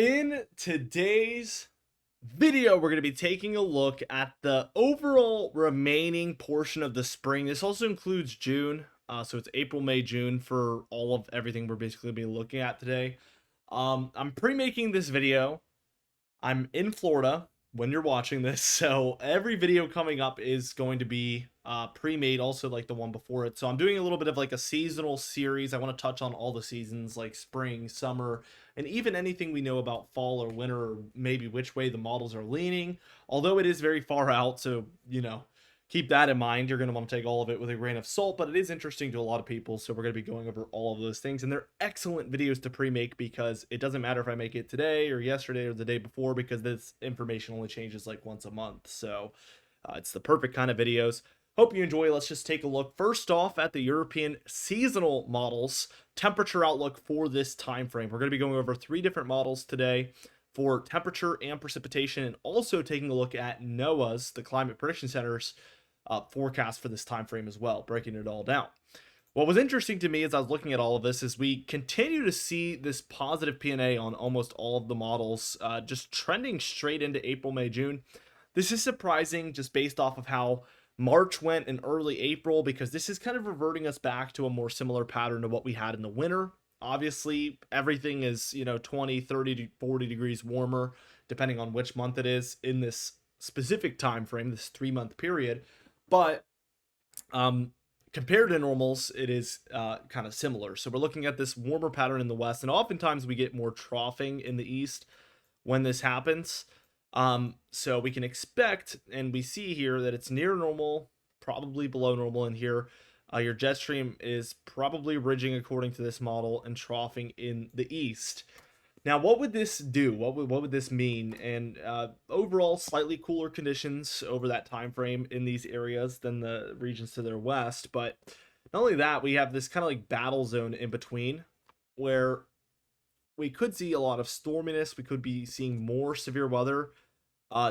In today's video, we're going to be taking a look at the overall remaining portion of the spring. This also includes June. So it's April, May, June for all of everything we're basically be looking at today. I'm pre-making this video. I'm in Florida when you're watching this, so every video coming up is going to be pre-made, also like the one before it. So I'm doing a little bit of like a seasonal series. I want to touch on all the seasons like spring, summer, and even anything we know about fall or winter, or maybe which way the models are leaning. Although it is very far out, so keep that in mind. You're going to want to take all of it with a grain of salt, but it is interesting to a lot of people, so we're going to be going over all of those things. And they're excellent videos to pre-make because it doesn't matter if I make it today or yesterday or the day before, because this information only changes like once a month. So it's the perfect kind of videos. Hope you enjoy. Let's just take a look first off at the European seasonal models temperature outlook for this time frame. We're going to be going over 3 different models today for temperature and precipitation, and also taking a look at NOAA's, the Climate Prediction Center's forecast for this time frame as well, breaking it all down. What was interesting to me as I was looking at all of this is we continue to see this positive P&A on almost all of the models, just trending straight into April, May, June. This is surprising just based off of how March went in early April, because this is kind of reverting us back to a more similar pattern to what we had in the winter. Obviously, everything is, 20, 30 to 40 degrees warmer, depending on which month it is in this specific time frame, this 3-month period. But compared to normals, it is kind of similar. So we're looking at this warmer pattern in the west, and oftentimes we get more troughing in the east when this happens. So we can expect, and we see here that it's near normal, probably below normal in here. Your jet stream is probably ridging according to this model and troughing in the east. Now, what would this do? What would this mean? And overall, slightly cooler conditions over that time frame in these areas than the regions to their west. But not only that, we have this kind of like battle zone in between, where we could see a lot of storminess. We could be seeing more severe weather.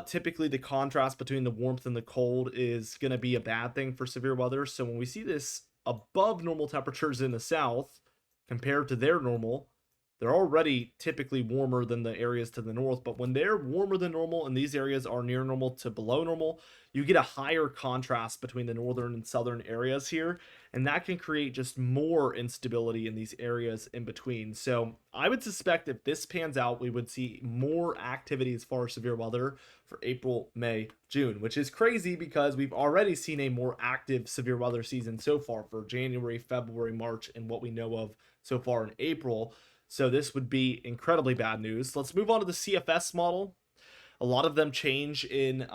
Typically, the contrast between the warmth and the cold is going to be a bad thing for severe weather. So when we see this above normal temperatures in the south compared to their normal, they're already typically warmer than the areas to the north. But when they're warmer than normal and these areas are near normal to below normal, you get a higher contrast between the northern and southern areas here. And that can create just more instability in these areas in between. So I would suspect if this pans out, we would see more activity as far as severe weather for April, May, June, which is crazy because we've already seen a more active severe weather season so far for January, February, March, and what we know of so far in April. So this would be incredibly bad news. Let's move on to the CFS model. A lot of them change in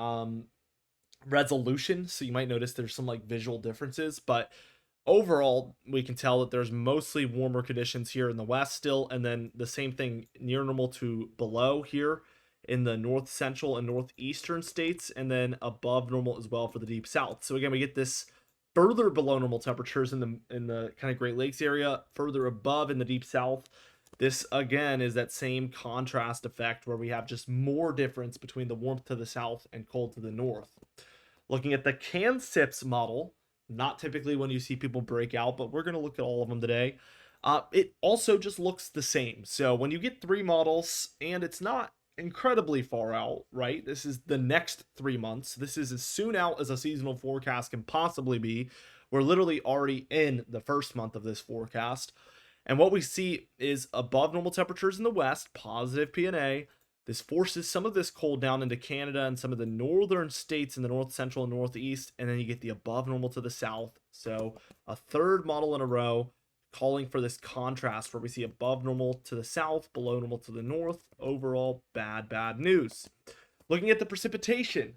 resolution, so you might notice there's some like visual differences, but overall we can tell that there's mostly warmer conditions here in the west still, and then the same thing near normal to below here in the north central and northeastern states, and then above normal as well for the deep south. So again, we get this further below normal temperatures in the kind of Great Lakes area, further above in the deep south. This, again, is that same contrast effect where we have just more difference between the warmth to the south and cold to the north. Looking at the CANSIPS model, not typically when you see people break out, but we're going to look at all of them today. It also just looks the same. So when you get 3 models, and it's not incredibly far out, right? This is the next 3 months. This is as soon out as a seasonal forecast can possibly be. We're literally already in the first month of this forecast. And what we see is above normal temperatures in the west, positive P&A. This forces some of this cold down into Canada and some of the northern states in the north central and northeast, and then you get the above normal to the south. So a third model in a row calling for this contrast where we see above normal to the south, below normal to the north. Overall, bad news. Looking at the precipitation,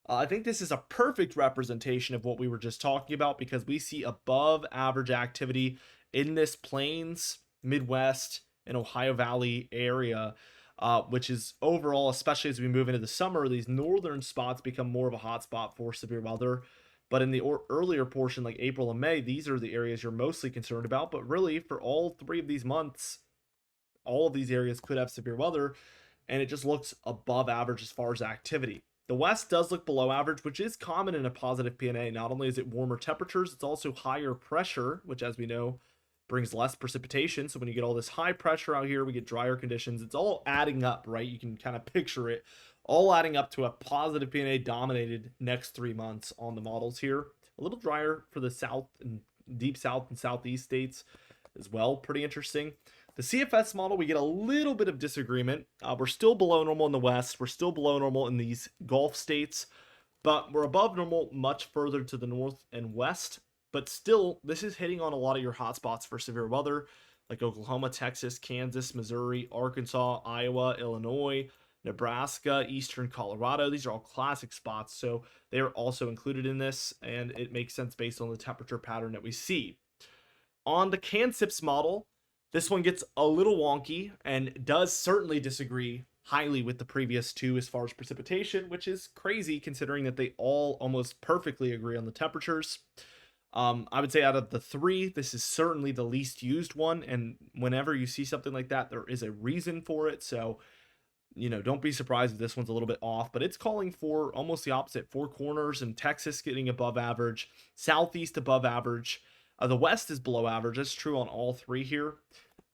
I think this is a perfect representation of what we were just talking about, because we see above average activity in this plains, Midwest, and Ohio Valley area, which is overall, especially as we move into the summer, these northern spots become more of a hotspot for severe weather. But in the earlier portion, like April and May, these are the areas you're mostly concerned about. But really, for all 3 of these months, all of these areas could have severe weather, and it just looks above average as far as activity. The west does look below average, which is common in a positive P&A. Not only is it warmer temperatures, it's also higher pressure, which, as we know, brings less precipitation. So when you get all this high pressure out here, we get drier conditions. It's all adding up, right? You can kind of picture it all adding up to a positive P&A dominated next 3 months on the models here. A little drier for the south and deep south and southeast states as well. Pretty interesting. The CFS model, we get a little bit of disagreement. We're still below normal in the west. We're still below normal in these Gulf states, but we're above normal much further to the north and west. But still, this is hitting on a lot of your hotspots for severe weather, like Oklahoma, Texas, Kansas, Missouri, Arkansas, Iowa, Illinois, Nebraska, eastern Colorado. These are all classic spots, so they are also included in this, and it makes sense based on the temperature pattern that we see. On the CANSIPS model, this one gets a little wonky and does certainly disagree highly with the previous two as far as precipitation, which is crazy considering that they all almost perfectly agree on the temperatures. I would say out of the three, this is certainly the least used one, and whenever you see something like that, there is a reason for it. So, don't be surprised if this one's a little bit off, but it's calling for almost the opposite. Four corners and Texas getting above average, southeast above average. The west is below average. That's true on all three here,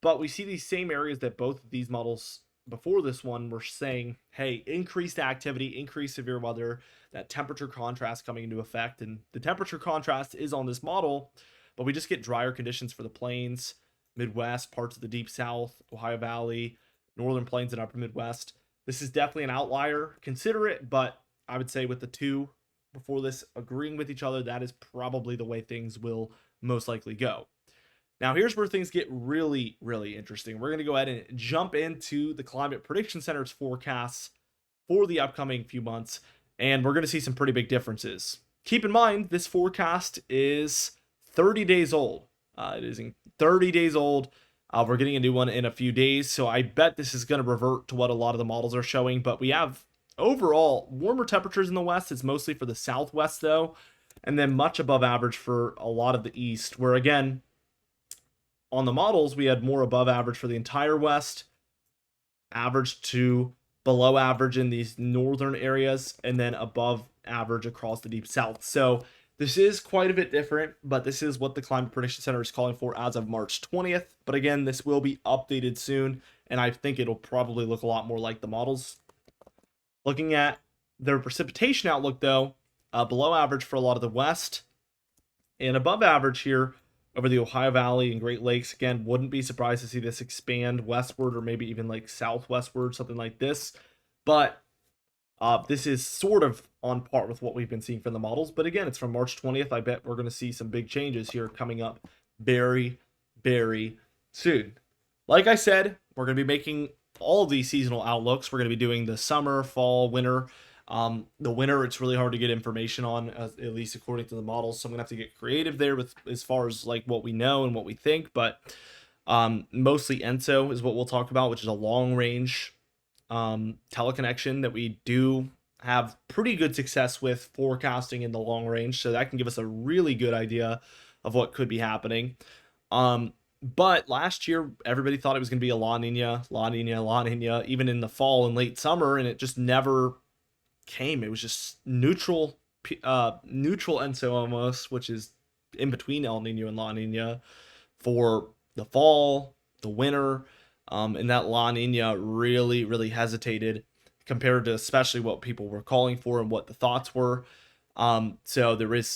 but we see these same areas that both of these models before this one were saying, hey, increased activity, increased severe weather, that temperature contrast coming into effect. And the temperature contrast is on this model, but we just get drier conditions for the plains, Midwest, parts of the deep south, Ohio Valley, northern plains, and upper Midwest. This is definitely an outlier. Consider it, but I would say with the two before this agreeing with each other, that is probably the way things will most likely go. Now, here's where things get really, really interesting. We're going to go ahead and jump into the Climate Prediction Center's forecasts for the upcoming few months, and we're going to see some pretty big differences. Keep in mind, this forecast is 30 days old. It is 30 days old. We're getting a new one in a few days, so I bet this is going to revert to what a lot of the models are showing, but we have overall warmer temperatures in the west. It's mostly for the southwest, though, and then much above average for a lot of the east, where, again, on the models, we had more above average for the entire west, average to below average in these northern areas, and then above average across the deep south. So this is quite a bit different, but this is what the Climate Prediction Center is calling for as of March 20th. But again, this will be updated soon, and I think it'll probably look a lot more like the models. Looking at their precipitation outlook, though, below average for a lot of the west, and above average here over the Ohio Valley and Great Lakes. Again, wouldn't be surprised to see this expand westward or maybe even like southwestward, something like this. But this is sort of on par with what we've been seeing from the models. But again, it's from March 20th. I bet we're going to see some big changes here coming up very, very soon. Like I said, we're going to be making all of these seasonal outlooks. We're going to be doing the summer, fall, winter. The winter, it's really hard to get information on, at least according to the models. So I'm gonna have to get creative there with as far as like what we know and what we think. But mostly ENSO is what we'll talk about, which is a long range teleconnection that we do have pretty good success with forecasting in the long range. So that can give us a really good idea of what could be happening. But last year, everybody thought it was going to be a La Nina, even in the fall and late summer, and it just never came. It was just neutral ENSO almost, which is in between El Nino and La Nina for the fall, the winter, and that La Nina really, really hesitated compared to especially what people were calling for and what the thoughts were. So there is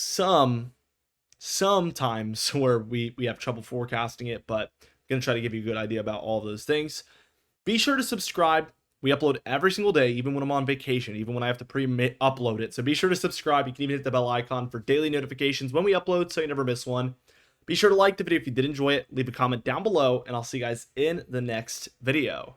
sometimes where we have trouble forecasting it, but I'm going to try to give you a good idea about all of those things. Be sure to subscribe. We upload every single day, even when I'm on vacation, even when I have to pre-upload it. So be sure to subscribe. You can even hit the bell icon for daily notifications when we upload so you never miss one. Be sure to like the video if you did enjoy it. Leave a comment down below, and I'll see you guys in the next video.